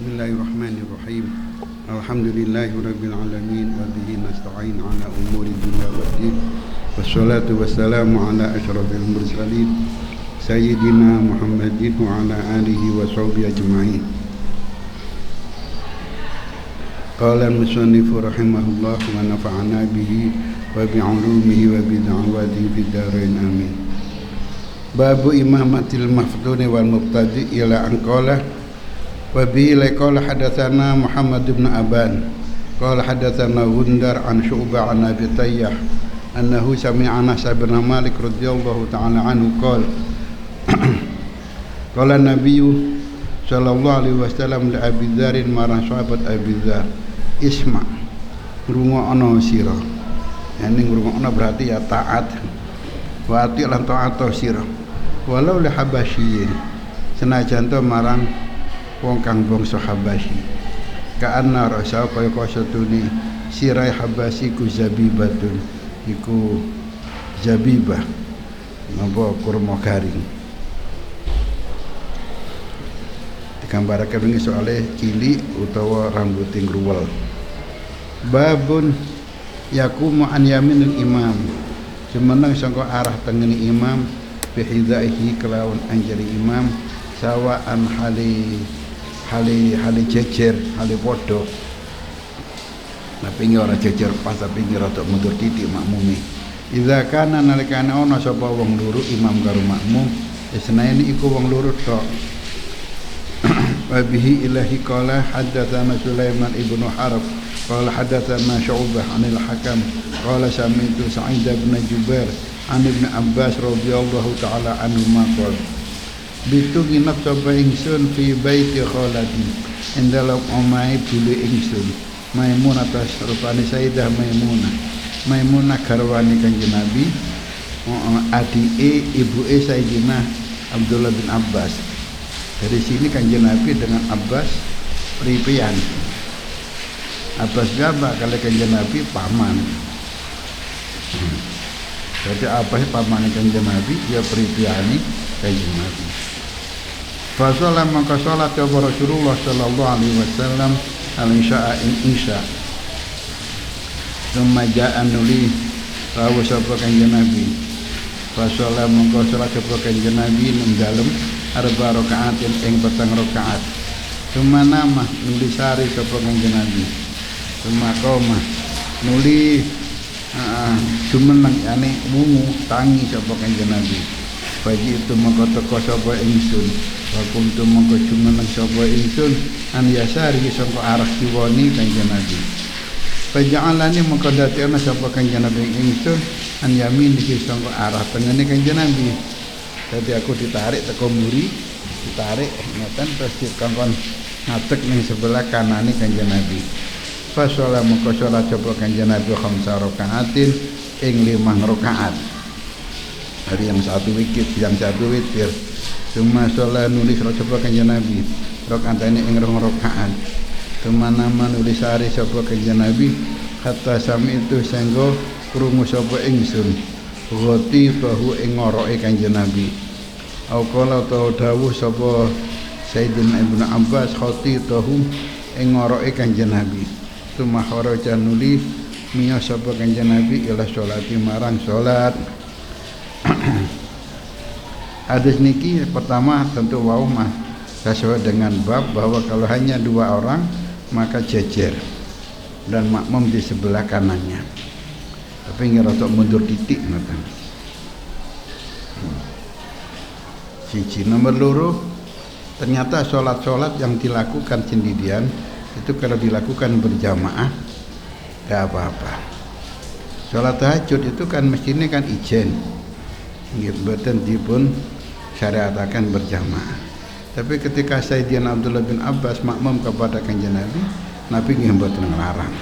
Bismillahirrahmanirrahim. Alhamdulillahirabbil alamin wa bihi nasta'in ala umuri dunya waddin. Wassalatu wassalamu ala asyrafil mursalin sayyidina Muhammadin wa ala alihi wa sahbihi ajma'in. Qala al-musannifu rahimahullah wa nafa'ana bihi wa bi'ulumihi wa bid'awatihi fid dharain amin. Babu imamatil mafduni wal mubtadi ila anqala wa bi qala hadatsana Muhammad bin Aban qala hadatsana Gundar an Syu'bah an Abi Tayyah annahu sami'a Anas bin Malik radhiyallahu ta'ala anhu qala qala Nabiyyu sallallahu alaihi wasallam li Abi Dzar marang sahabat Abi Dzar isma ngrungokno sira. Yani ngrungokno berarti ya taat wa ati lan taat sira walau li habasyiin senajan to marang wong kang bangsa Habasyi ka'anna rasa kaya kasatune sirai Habasyi ku zabibatun iku zabibah napa kurma garing digambarake wingi soale cilik utawa rambut ngruwel. Babun yakumu an yaminil imam jumeneng sangka arah tengene imam bihidaihi kelawan anjari imam sawaan hali jejer hali podo tapi ora jejer pas tapi rada mundur titik makmume. Idza kana nalikane ana sapa wong loro imam karo makmum isnaini iku wong loro tok. Wa bihi ilahi qala haddatsana Sulaiman ibnu Harb qala haddatsana Syu'bah 'anil Hakam qala sami'tu Sa'id bin Jubair an Ibnu Abbas radhiyallahu ta'ala anhu maqal bitu nginep sapa ingsun fi baiti khalati endalok omahe bulu ingsun Maimunah tas rupane Sayyidah Maimunah garwane Kanjeng Nabi adike ibuke Sayyidina Abdullah bin Abbas. Dari sini Kanjeng Nabi dengan Abbas pripian. Abbas jaba kalau Kanjeng Nabi paman. Jadi apa sih paman Kanjeng Nabi dia pripiani Kanjeng Nabi. Fasolah maka salat ya Rasulullah sallallahu alaihi wasallam al-isya'a insya. Thumma ja'a nuli rawu sapa Kanjeng Nabi. Fasolah maka salat sapa Kanjeng Nabi nang dalem arba rakaatin ing petang rakaat. Thumma nama nuli sari sapa Kanjeng Nabi. Thumma qoma nuli jumeneng ane wungu tangi sapa Kanjeng Nabi. Bagi itu maka teko sapa ingsun wa kuntu maka jumeneng sapa ingsun an yasari sangka arah kiwani Kanjeng Nabi. Faja'alani maka dadi ana sapa Kanjeng Nabi ingsun an yamin iki sangka arah tengene Kanjeng Nabi. Dadi aku ditarik teko mburi, ditarik ngeten terus dikongkon ngadeg ning sebelah kanane Kanjeng Nabi. Fa sholat maka sholat sapa Kanjeng Nabi khamsa rakaatin ing 5 rakaat. Hari yang satu witir, yang satu witir. Cuma sholat nulis sapa Kanjeng Nabi rakaatane ing 2 rakaat. Cuma nama nulis hari sapa Kanjeng Nabi hatta sami itu sanggo krungu sapa ingsun. Ghoti bahu ing ngoroke Kanjeng Nabi. Au qala dawuh sapa Sayyidina Ibnu Abbas khoti tahu ing ngoroke Kanjeng Nabi. Tuma kharaja nuli miya sapa Kanjeng Nabi ila sholati marang salat. Hadis niki pertama tentu wau mah sesuai dengan bab bahwa kalau hanya 2 orang maka jejer dan makmum di sebelah kanannya. Tapi ngerasa mundur titik ngoten. Siji nomor loro ternyata sholat yang dilakukan sendirian itu kalau dilakukan berjamaah tidak apa-apa. Sholat tahajud itu kan mestinya kan ijen mboten dipun syariataken berjamaah. Tapi ketika Sayyidina Abdullah bin Abbas makmum kepada Kanjeng Nabi, Nabi nggih mboten nglarang.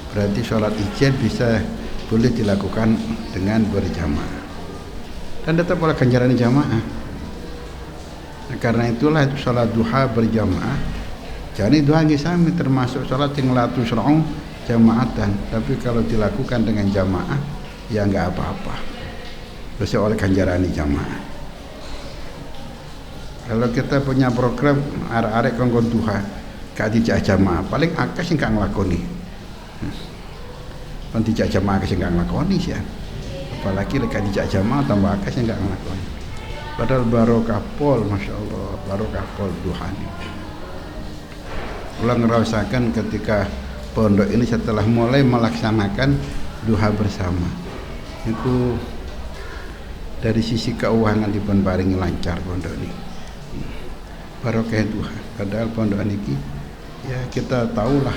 Berarti sholat ijen bisa boleh dilakukan dengan berjamaah. Dan tetap oleh ganjaran jamaah. Nah, karena itulah sholat duha berjamaah. Jadi duha nggih sami termasuk sholat yang la tusra'u jamaatan. Tapi kalau dilakukan dengan jamaah ya enggak apa-apa. Terus oleh ganjaran jamaah. Kalau kita punya program arek-arek kongkon duha, gak dijak jamaah, paling akeh sing gak nglakoni. Kan dijak jamaah akeh sing gak nglakoni sih. Apalagi lek dijak jamaah tambah akeh sing gak nglakoni. Padahal barokah pol, masyaallah, barokah pol duha ini. Kula ngerasakan ketika pondok ini setelah mulai melaksanakan duha bersama. Itu dari sisi keuangan dipun paringi lancar pondok ini. Barokah duha. Padahal pondok ini ya kita tahulah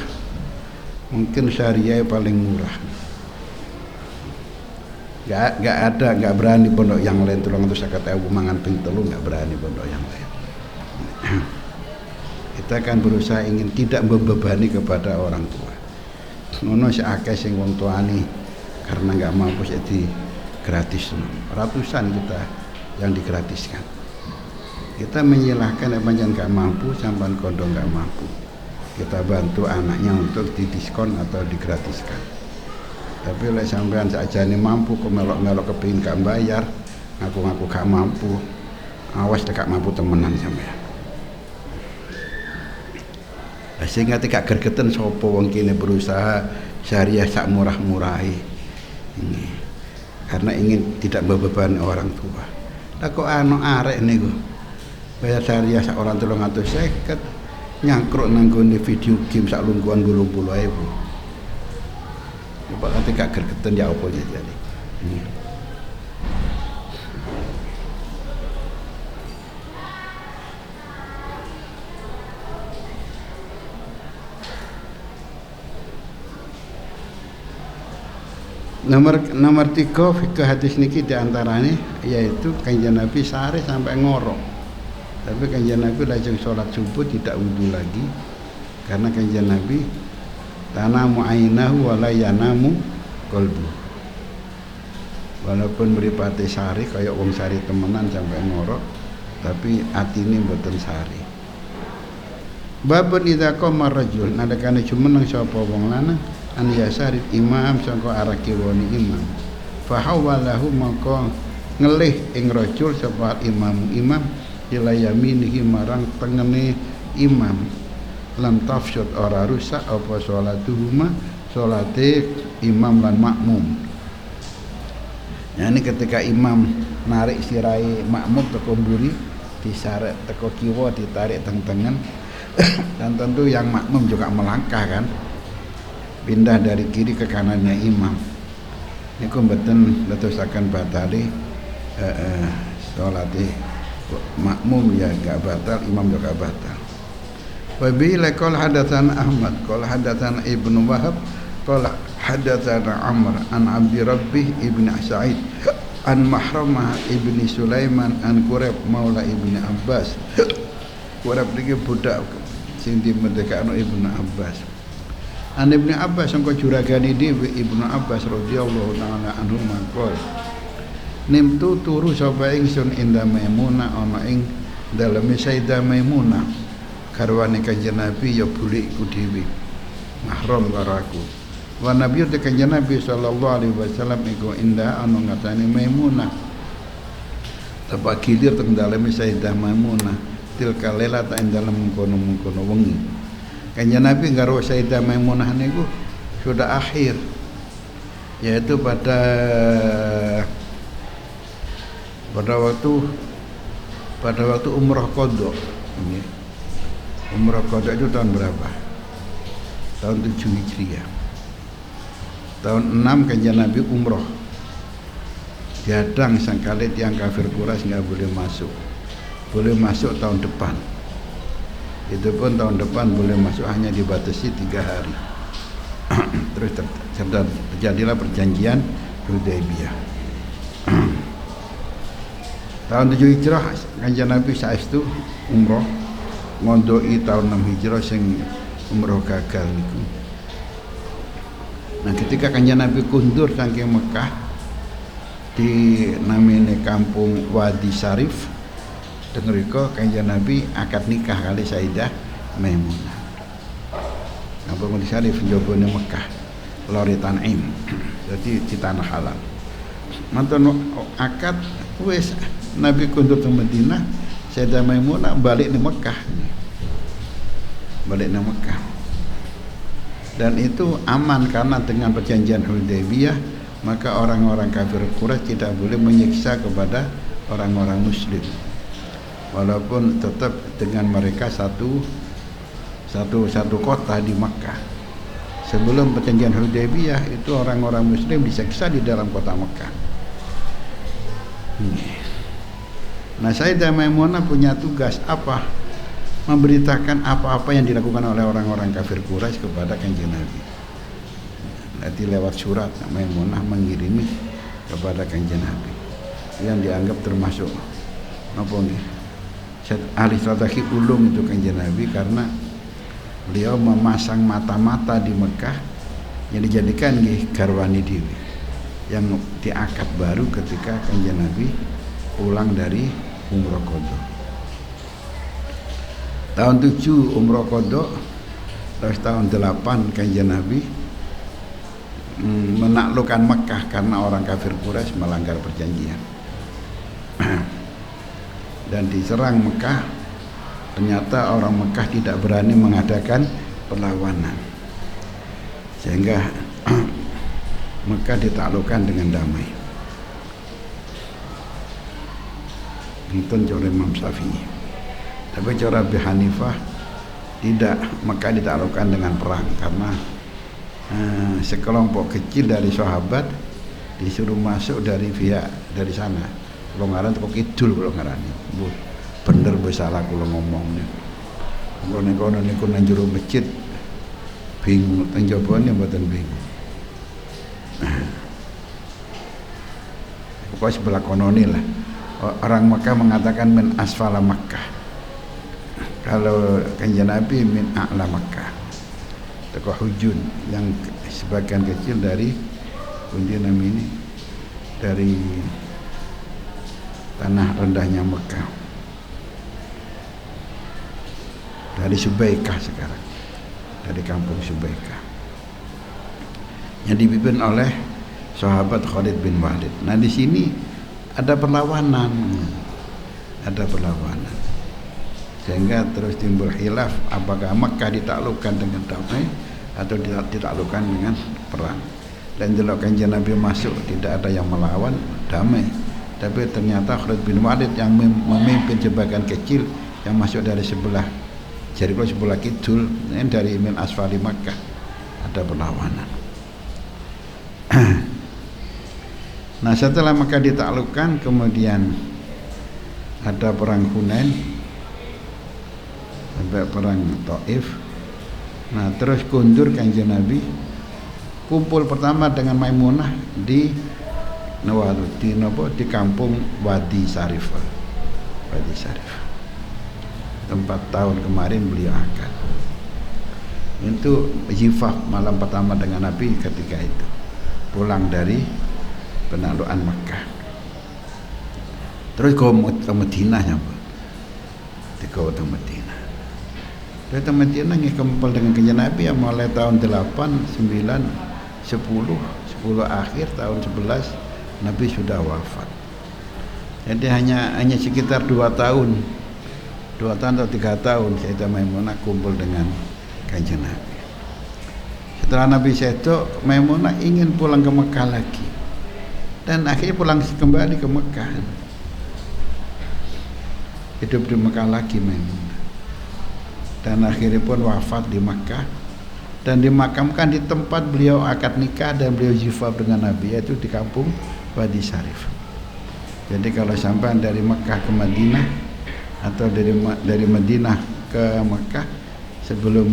mungkin syariah paling murah. Gak berani pondok yang lain 350.000 mangan ping telu, gak berani pondok yang lain. Kita kan berusaha ingin tidak membebani kepada orang tua. Ngono sing akeh sing wong tuane karena gak mampu jadi gratis. Ratusan kita yang digratiskan. Kita menyilahkan yang panjang gak mampu, sampan kondo gak mampu. Kita bantu anaknya untuk didiskon atau digratiskan. Tapi lek sampean sakjane mampu kok melok-melok kepengin gak bayar, ngaku-ngaku gak mampu. Awas gak mampu temenan sampean. Sehingga tidak gergeten sapa wong kene berusaha syariah sak murah-murahi. Ini karena ingin tidak membebani orang tua. Lah kok arek niku bayar syariah sak orang 350 nyangkruk nang gone video game sak lungguhan 80.000. Coba nanti gak gergeten ya apa jadi. Nomor 3 fikih hadis niki diantaranya yaitu kanjeng Nabi sehari sampai ngorok. Tapi kanjeng Nabi lajeng sholat subuh tidak wudu lagi karena kanjeng Nabi tanamu ainahu wala yanamu qalbu. Walaupun mripate sari kaya wong sari temenan sampai ngorok, tapi atine mboten sari. Babun idza qama rajul nadakane jumeneng sapa wong lanang an yasari imam sangka arah kiwane imam. Fa hawalahu maka ngelih ing rajul sapa imam ila yaminihi marang tengene imam. Lam tafsyud ora rusak apa salatuhuma salate imam lan makmum. Yani ketika imam narik sirai makmum teko mburi disaret teko kiwa ditarik teng-tengen dan tentu yang makmum juga melangkah kan pindah dari kiri ke kanannya imam niku mboten netesaken batali salate makmum ya gak batal imam juga batal. Wa bi laqal hadatsana Ahmad qala hadatsana Ibnu Wahab qala hadatsana Amr an Abdi Rabbih Ibnu Sa'id an Mahramah Ibni Sulaiman an Qurab Maula Ibni Abbas. Qurab niki budak sing dimerdekakno Ibnu Abbas. An Ibnu Abbas sangka juragane dhewe Ibnu Abbas radhiyallahu taala anhu maqal nimtu turu sapa ingsun inda Maimunah ana ing daleme Sayyidah Maimunah karwane kanjeng Nabi ya bulikku dhewe mahram karo aku. Wa Nabi te kanjeng Nabi sallallahu alaihi wasallam iku inda ana ngatane Maimunah. Tepak gilir teng daleme Sayyidah Maimunah tilka lela ta ing dalem kono-kono wengi. Kanjeng Nabi karo Sayyidah Maimunah niku sudah akhir yaitu pada waktu umrah qadha. Umrah qadha itu tahun berapa? Tahun 7 Hijriah. Tahun 6 kanjeng Nabi umrah. Diadang sangkali tiang kafir Quraisy enggak boleh masuk. Boleh masuk tahun depan. Itu pun tahun depan boleh masuk hanya dibatasi 3 hari. Terus terjadilah perjanjian Hudaybiyah. Tahun 7 Hijrah kanjeng Nabi saestu umrah ngondoi tahun 6 Hijrah sing umrah gagal niku. Nah, ketika kanjeng Nabi kundur saking Mekah di namine kampung Wadi Syarif, dengeriko kanjeng Nabi akad nikah kali Sayyidah Maimunah. Kampung Wadi Syarif njobone Mekah, Lori Tan'im. Jadi di tanah halal. Mantan akad wis Nabi kundur ke Madinah, Sayyidah Maimunah balik di Mekah. balik ke Mekah. Dan itu aman karena dengan perjanjian Hudaybiyah maka orang-orang kafir Quraisy tidak boleh menyiksa kepada orang-orang muslim, walaupun tetap dengan mereka satu kota di Makkah. Sebelum perjanjian Hudaybiyah itu orang-orang muslim disiksa di dalam kota Makkah. Nah, Sayyidah Maimunah punya tugas apa? Memberitakan apa-apa yang dilakukan oleh orang-orang kafir Quraisy kepada Kanjeng Nabi. Nanti lewat surat Maimunah mengirimi kepada Kanjeng Nabi yang dianggap termasuk apa nih? Ahli strategi ulung itu Kanjeng Nabi, karena beliau memasang mata-mata di Mekah yang dijadikan garwani dewi yang diakad baru ketika Kanjeng Nabi pulang dari umroh qadha. Tahun 7 umroh qadha, terus tahun 8 Kanjeng Nabi menaklukkan Mekah karena orang kafir Quraisy melanggar perjanjian. Dan diserang Mekah, ternyata orang Mekah tidak berani mengadakan perlawanan, sehingga Mekah ditaklukkan dengan damai. Itu cara Imam Syafi'i. Tapi cara Abi Hanifah tidak, Mekah ditaklukkan dengan perang karena sekelompok kecil dari sahabat disuruh masuk dari pihak dari sana. Kalau ngaran kok kidul kalau ngarani. Bener salah kalau ngomongnya. Kalau niku nang jero masjid bingung, teng jabane mboten bingung. Pokoknya sebelah kononi lah. Orang Makkah mengatakan min asfala Makkah. Kalau Kanjeng Nabi min a'la Makkah. Tokoh Hujun yang sebagian kecil dari pundi namanya dari tanah rendahnya Mekah, dari Subaikah sekarang, dari kampung Subaikah yang dipimpin oleh sahabat Khalid bin Walid. Nah, di sini ada perlawanan, sehingga terus timbul khilaf apakah Mekah ditaklukkan dengan damai atau ditaklukkan dengan perang. Dan kalau Kanjeng Nabi masuk tidak ada yang melawan, damai. Tapi ternyata Khalid bin Walid yang memimpin sebagian kecil yang masuk dari sebelah Jericho sebelah kidul, dari min asfali Makkah, ada perlawanan. Nah, setelah Makkah ditaklukkan kemudian ada perang Hunain, sampai perang Taif. Nah, terus kundur Kanjeng Nabi kumpul pertama dengan Maimunah di di kampung Wadi Sarif. Wadi Sarif. 4 tahun kemarin beliau akad. Itu zifaf malam pertama dengan Nabi ketika itu pulang dari penaklukan Makkah. Terus ke Madinah nyapa. Di kota Madinah. Dari Madinah ngikumpul dengan Kanjeng Nabi yang mulai tahun 8, 9, 10 akhir tahun 11 Nabi sudah wafat. Jadi hanya sekitar 2 tahun atau 3 tahun Sayyidah Maimunah kumpul dengan Kanjeng Nabi. Setelah Nabi sedo, Maimunah ingin pulang ke Mekah lagi, dan akhirnya pulang kembali ke Mekah. Hidup di Mekah lagi Maimunah, dan akhirnya pun wafat di Mekah dan dimakamkan di tempat beliau akad nikah dan beliau zifaf dengan Nabi, yaitu di kampung Wadi Sarif. Jadi kalau sampai dari Mekah ke Madinah atau dari Madinah ke Mekah sebelum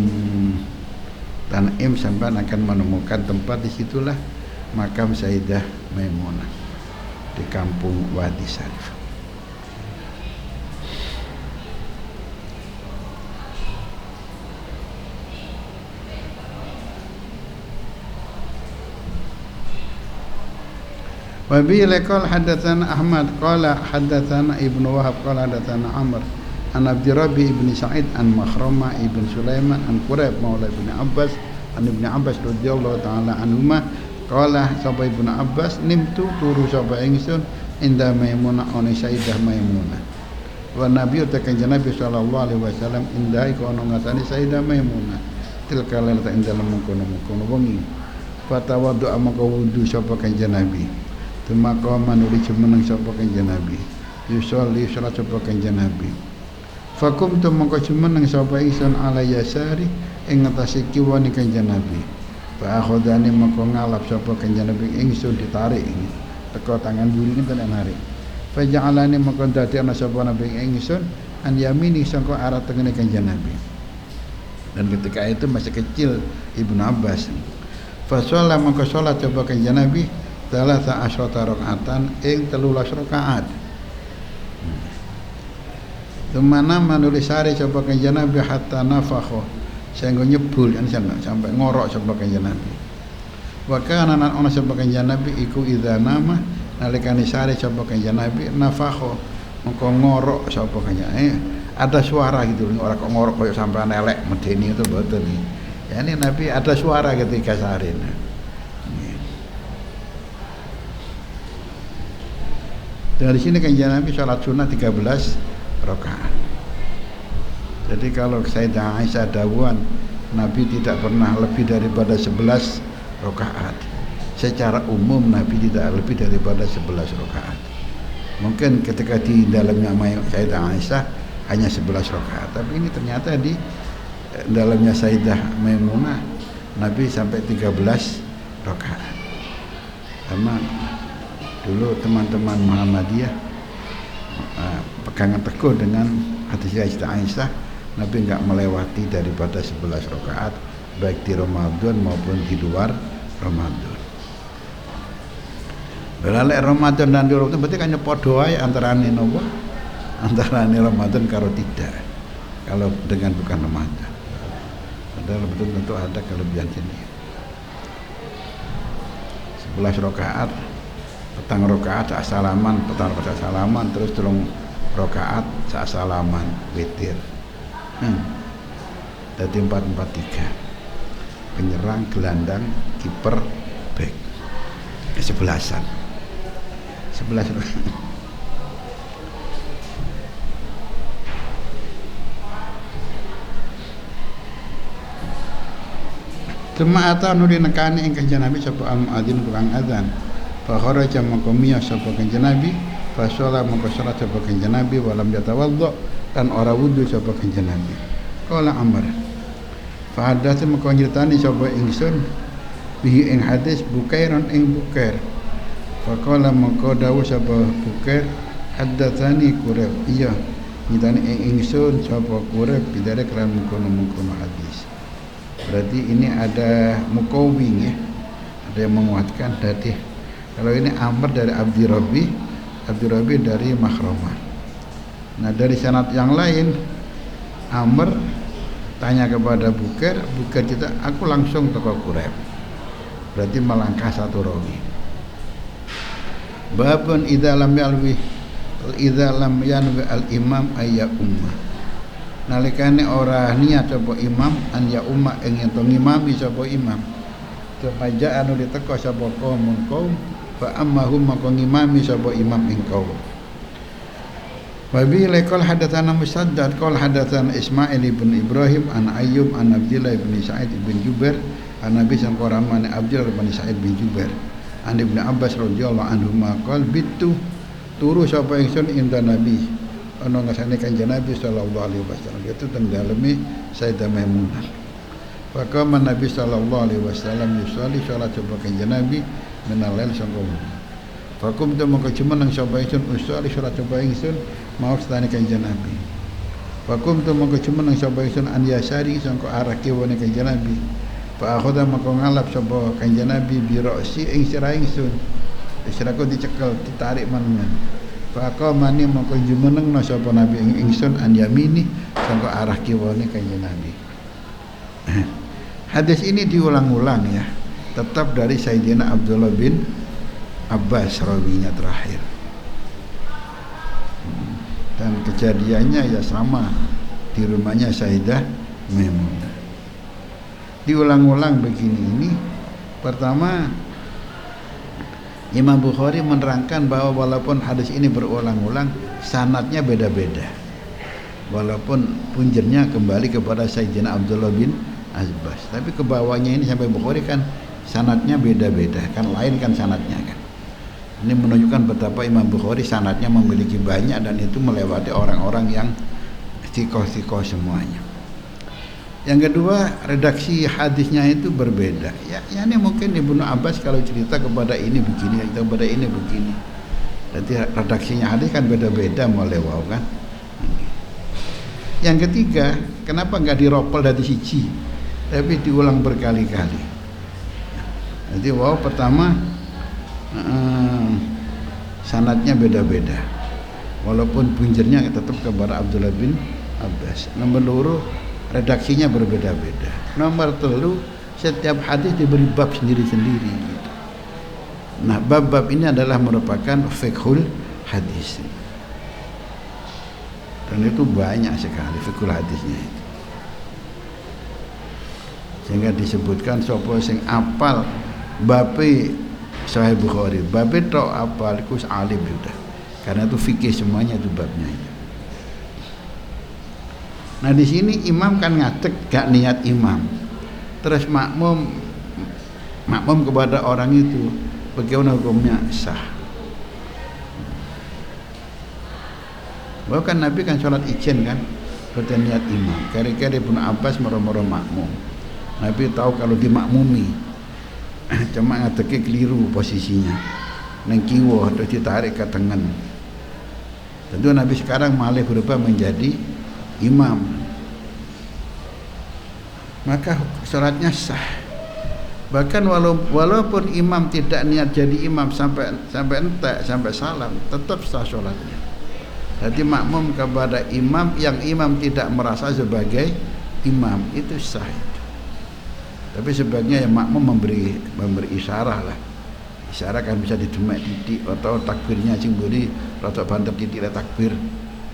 Tan'im, sampai akan menemukan tempat, disitulah makam Sayyidah Maimunah di kampung Wadi Sarif. Wa bi laqal hadatsana Ahmad qala hadatsana Ibnu Wahab qala hadatsana Amr an Abdi Rabi ibn Sa'id an Makhrama ibn Sulaiman an Quraib maula ibn Abbas an Ibn Abbas radhiyallahu taala anhuma qala sapa Ibnu Abbas nimtu turu sapa ingsun inda Maimunah oni Sayyidah Maimunah wa nabi utakan Nabi sallallahu alaihi wasallam indai kono ngatani Sayyidah Maimunah tilka lailata ing dalem mengkono wengi fatawaddu amaka wudu sapa kanjeng Nabi tumaka manuli jumeneng sapa kanjeng Nabi yusolli salat sapa kanjeng Nabi fakum tumaka jumeneng sapa ingsun ala yasari ing ngatasi kiwane kanjeng Nabi fa akhodani maka ngalap sapa kanjeng Nabi ingsun ditarik teko tangan buri ngene narik fa ja'alani maka dadi ana sapa Nabi ingsun an yamini sangko arah tengene kanjeng Nabi. Dan ketika itu masih kecil Ibnu Abbas. Fa shalla maka salat coba kanjeng Nabi salasa asyrata rakaatan ing 13 rakaat. Tumana manulis sare coba kanjeng Nabi hatta nafakha sehingga nyebul sampai ngorok coba kanjeng Nabi. Wa kana ana coba kanjeng Nabi iku idza nama nalikane sare coba kanjeng Nabi nafakha maka ngorok sapa kanjeng ada suara gitu, orang kok ngorok koyo sampean elek medeni itu mboten. Ya ini Nabi ada suara ketika sarin. Dari sini kanjeng Nabi salat sunnah 13 rakaat. Jadi kalau Sayyidah Aisyah dawuhan Nabi tidak pernah lebih daripada 11 rakaat. Secara umum Nabi tidak lebih daripada 11 rakaat. Mungkin ketika di dalamnya Sayyidah Aisyah hanya 11 rakaat, tapi ini ternyata di dalamnya Sayyidah Maimunah Nabi sampai 13 rakaat. Karena dulu teman-teman Muhammadiyah pegangan teguh dengan hadis Sayyidah Aisyah, Nabi enggak melewati daripada 11 rakaat baik di Ramadan maupun di luar Ramadan. Beralek Ramadan dan di Ramadan berarti kan padha wae antarane napa? Antarane Ramadan karo tidak. Kalau dengan bukan Ramadan. Padahal betul tentu ada kelebihan sini. 11 rakaat, petang rakaat saat salaman, petang rakaat salaman, terus 3 rakaat saat salaman witir. Jadi 4-4-3. Penyerang, gelandang, kiper, back. Kesebelasan. 11 rakaat. Cuma ata nuli nekani ing kanjeng Nabi sapa al-muadzin tukang azan. Fa kharaja maka miyah sapa kanjeng Nabi, fa shala maka salat sapa kanjeng Nabi walam yatawaddo dan ora wudu sapa kanjeng Nabi. Qala Amr. Fa hadatsa maka nyritani sapa ingsun bihi ing hadis Bukairon ing Bukair. Fa qala maka dawuh sapa Bukair hadatsani Quraib. Iya, nyritani ing ingsun sapa Quraib bidare kelan mengkono hadis. Berarti ini ada mukawwin ya, ada yang menguatkan tadi. Kalau ini Amr dari Abdi Rabi dari Makhramah. Nah dari sanad yang lain Amr tanya kepada Bukair kita aku langsung teko Quraib. Berarti melangkah satu rawi. Babun idza lam yanwi al-imam ayya ummah. Nalikane ora niat sapa imam an ya ummah ing ento ngimami sapa imam. Tumaja anu diteko sapa kaum fa ammahum maka ngimami sapa imam ing kaum. Wa bi laqal hadatsana Musaddad qala hadatsana Ismail ibn Ibrahim an Ayyub an Abdullah ibn Sa'id ibn Jubair an Nabi sallallahu alaihi Abdullah ibn Sa'id bin Jubair an Ibnu Abbas radhiyallahu anhu maqal bitu turu sapa ingsun inda Nabi ana ngasane kanjeng Nabi sallallahu alaihi wasallam itu teng daleme Sayyidah Maimunah. Faqama Nabi sallallahu alaihi wasallam yusolli salat sapa kanjeng Nabi menalail sangko. Fakum tu maka cuma nang sapa ingsun usolli salat sapa ingsun mau stane kanjeng Nabi. Fakum tu maka cuma nang sapa ingsun an yasari sangko arah kiwane kanjeng Nabi. Fa akhadha maka ngalap sapa kanjeng Nabi bi ra'si ing sirah ingsun. Sirahku dicekel ditarik mangan. Faqamani maka jumenengna sapa Nabi ing ingsun an yamini sangka arah kiwane kanjeng Nabi. Hadis ini diulang-ulang ya, tetap dari Sayyidina Abdullah bin Abbas rawinya terakhir. Dan kejadiannya ya sama di rumahnya Sayyidah Maimunah. Diulang-ulang begini ini. Pertama, Imam Bukhari menerangkan bahwa walaupun hadis ini berulang-ulang, sanadnya beda-beda. walaupun punjernya kembali kepada Sayyidina Abdullah bin Abbas. Tapi ke bawahnya ini sampai Bukhari kan sanadnya beda-beda, kan lain kan sanadnya kan. Ini menunjukkan betapa Imam Bukhari sanadnya memiliki banyak dan itu melewati orang-orang yang thiqah-thiqah semuanya. Yang kedua, redaksi hadisnya itu berbeda. Ya ini mungkin Ibnu Abbas kalau cerita kepada ini begini, kepada ini begini. Jadi redaksinya hadis kan beda-beda mulai wow kan. Yang ketiga, kenapa nggak diropel dari siji, tapi diulang berkali-kali. Jadi wow pertama sanadnya beda-beda, walaupun punjernya tetap kepada Abdullah bin Abbas. Nomor loro, redaksinya berbeda-beda. Nomor telu, setiap hadis diberi bab sendiri-sendiri gitu. Nah bab-bab ini adalah merupakan fiqhul hadis, dan itu banyak sekali fiqhul hadisnya itu. Sehingga disebutkan sapa sing apal babe Sahih Bukhari, babe tok apal iku alim sudah. Karena itu fikih semuanya itu babnya itu. Nah di sini imam kan ngadeg gak niat imam, terus makmum kepada orang itu, bagaimana hukumnya? Sah. Bahkan Nabi kan sholat ijen kan, berniat imam. Kira-kira Ibnu Abbas moro-moro makmum. Nabi tahu kalau dimakmumi, cuma ngadegnya keliru posisinya, neng kiwa terus ditarik ke tengen. Tentu Nabi sekarang malah berubah menjadi imam, maka sholatnya sah. Bahkan walaupun imam tidak niat jadi imam sampai entek sampai salam, tetap sah sholatnya. Jadi makmum kepada imam yang imam tidak merasa sebagai imam itu sah itu. Tapi sebaiknya yang makmum memberi isyarah lah. Isyarah kan bisa didemek titik atau takbirnya sing buri rada banter titik le takbir.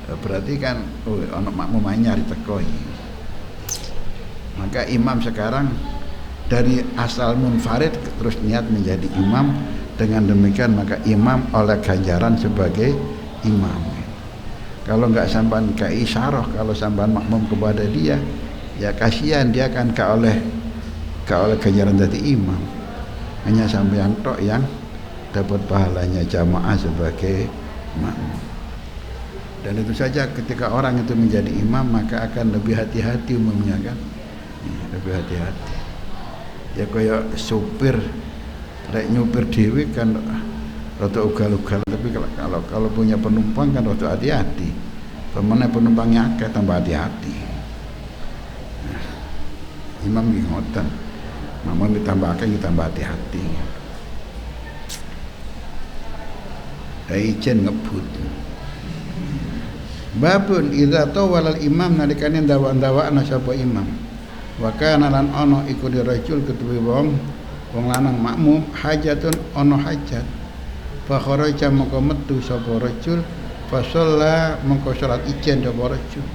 Berarti kan ana makmum anyar teko iki. Maka imam sekarang dari asal munfarid terus niat menjadi imam, dengan demikian maka imam oleh ganjaran sebagai imam. Kalau enggak sampan ke isyarah, kalau sampan makmum kepada dia, ya kasihan dia kan oleh ganjaran jadi imam. Hanya sampean tok yang dapat pahalanya jamaah sebagai makmum. Dan itu saja ketika orang itu menjadi imam maka akan lebih hati-hati umumnya kan. Lebih hati-hati. Ya kayak supir lek nyupir dhewe kan rada ugal-ugal, tapi kalau punya penumpang kan rada hati-hati. Pemene penumpangnya akeh tambah hati-hati. Nah, imam nggih ngoten. Namun ditambah akeh ditambah hati-hati. Ijen ngebut. Babun idza tawala al-imam nalikane ndawa-ndawakna sapa imam. Wa kana lan ana iku dirajul ketuwe wong lanang makmum hajatun ana hajat. Fa kharaja mongko metu sapa rajul fa shalla mongko salat ijen sapa rajul.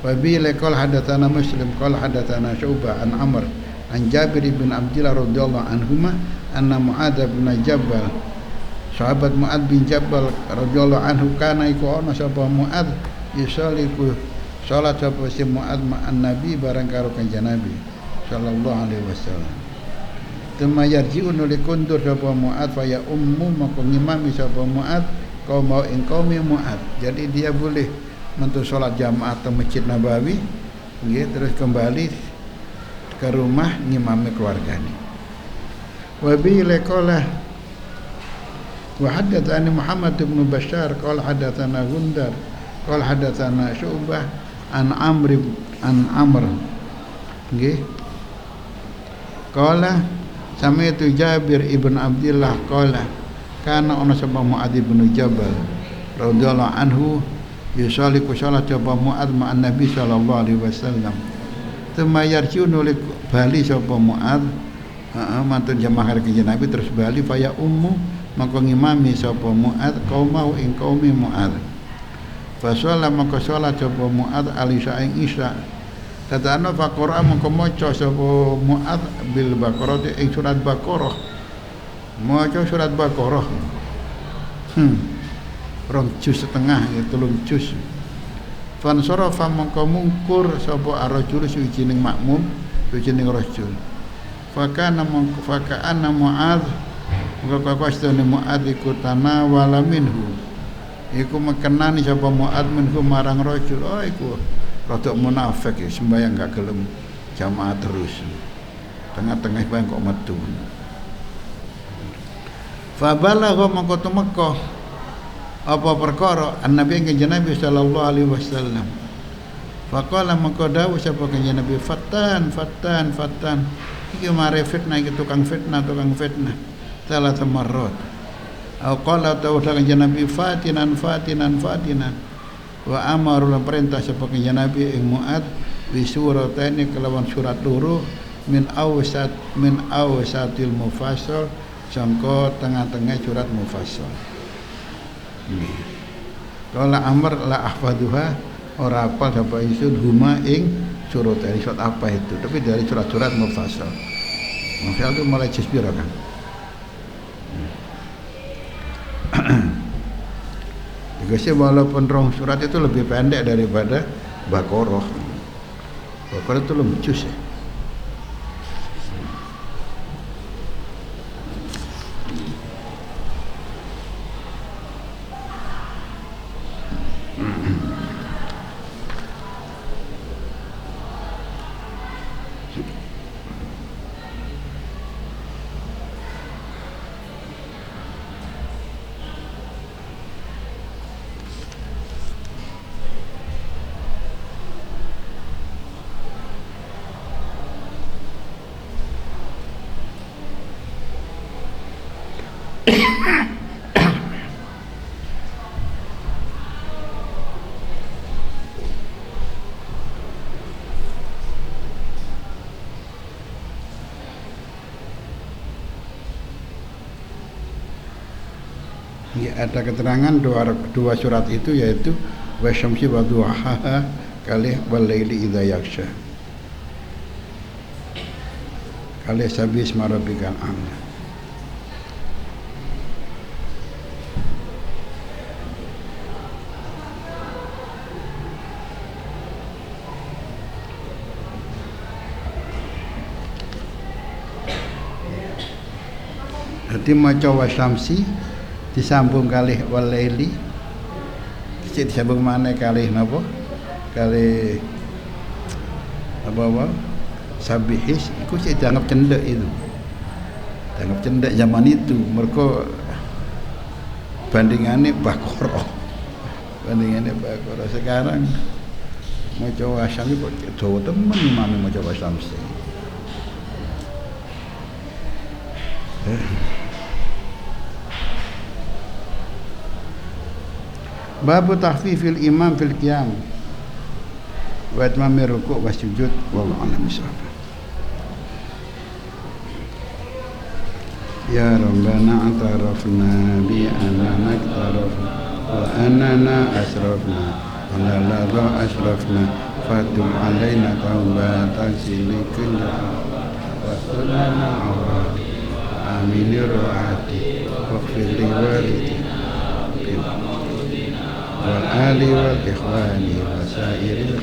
Wa bi laqal hadatsana Muslim qala hadatsana Syu'bah an Amr an Jabir bin Abdullah radhiyallahu anhuma anna Mu'adz bin Jabal, sahabat Mu'adz bin Jabal radhiyallahu anhu, kana iku ana sapa Mu'adz yusaliku salat sapa si Mu'adz ma'an Nabi bareng karo kanjeng Nabi sallallahu alaihi wasallam. Tuma yarji'un likundur sapa Mu'adz fa ya ummu maka ngimami sapa Mu'adz kaum mau ing kaum Mu'adz. Jadi dia boleh mentu salat jamaah ke Masjid Nabawi nggih, terus kembali ke rumah ngimami keluarganya. Wa bi laqala wa hadatsani Muhammad bin Bashar qala hadatsana Gundar qala hadatsana Syu'bah an Amr nggih qala sami'tu Jabir ibn Abdullah qala kana ana sapa Mu'adz bin Jabal radhiyallahu anhu yusalliku salat sapa Mu'adz ma'an Nabi sallallahu alaihi wasallam. Tuma yarji'un li bali sapa Mu'adz mantun jamaah kanjeng Nabi terus bali faya ummu maka ngimami sapa Mu'adz qaumau ing qaumi Mu'adz. Fa shalla maka salat sapa Mu'adz al-isya ing isya. Tatana fa qira'a maka maca sapa Mu'adz bil Baqarah ing surat Baqarah. Maca surat Baqarah. Rong juz setengah ya 3 juz. Fansarafa mongko mungkur sapa ar-rajul suwijining makmum suwijining rajul. Fakana Mu'adz mongko kastane Mu'adz iku tanawala minhu. Iku mekenani sapa Mu'adz minhu marang rajul. Oh iku rada munafik ya sembayang gak gelem jamaah terus. Tengah-tengah bayang kok metu. Fabalagha mongko tumeka apa perkara Nabi kanjeng Nabi sallallahu alaihi wasallam. Faqala mongko dawuh sapa kanjeng Nabi fatan. Iki mare fitnah iki tukang fitnah. Salah marrat. Au qala ta kanjeng Nabi fatinan. Wa amaru lan perintah sapa kanjeng Nabi ing Mu'adz bi surataini kelawan surat loro min awsatil mufassal sangka tengah-tengah surat mufassal. Nggih. Kala Amr la ahfaduha ora apal sapa ingsun huma ing surat apa itu, tapi dari surat-surat mufassal. Mufassal itu mulai juz pira kan? Jadi walaupun rong surat itu lebih pendek daripada Baqarah. Baqarah itu lebih juz ya. Ya, ada keterangan dua surat itu yaitu wasyamsi wa duhaha kalih wal laili idza yaghsha kalih sabis marabikal a'la. Jadi maca wasyamsi disambung kalih walaili, disambung mana kalih napa? Kalih apa sabihis iku sik dianggap cendek itu. Dianggap cendek zaman itu, mergo bandingannya Baqarah. Sekarang maca wasyamsi kok dawa temen imam maca wasyamsi. Babu tahfifil imam fil qiyam wa itmamir ruku' wa sujud wallahu a'lam bishawab. Ya Rabbana atarafna bi anana tarafna wa anana asrafna wa la la asrafna fatum alaina taubatan silikun wa sunana awrad aminir rohati wa firli walidi wal ali wal ikhwani wa sairil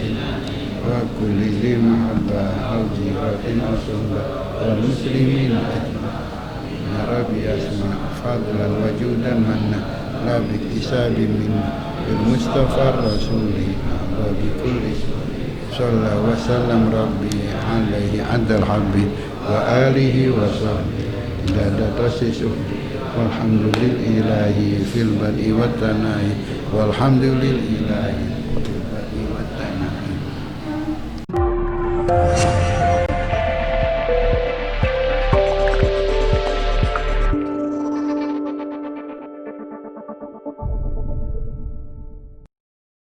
wa kulli zi mahabbah au jiratin asullah wal muslimin ya Rabbi asma fadlan wa judan manna la biktisabi min bil mustafa rasuli wa bi kulli sallallahu wa sallam rabbi alaihi adal habbi wa alihi wa sahbihi dada tasisuh walhamdulillahi fil bad'i wat tanahi walhamdulillahi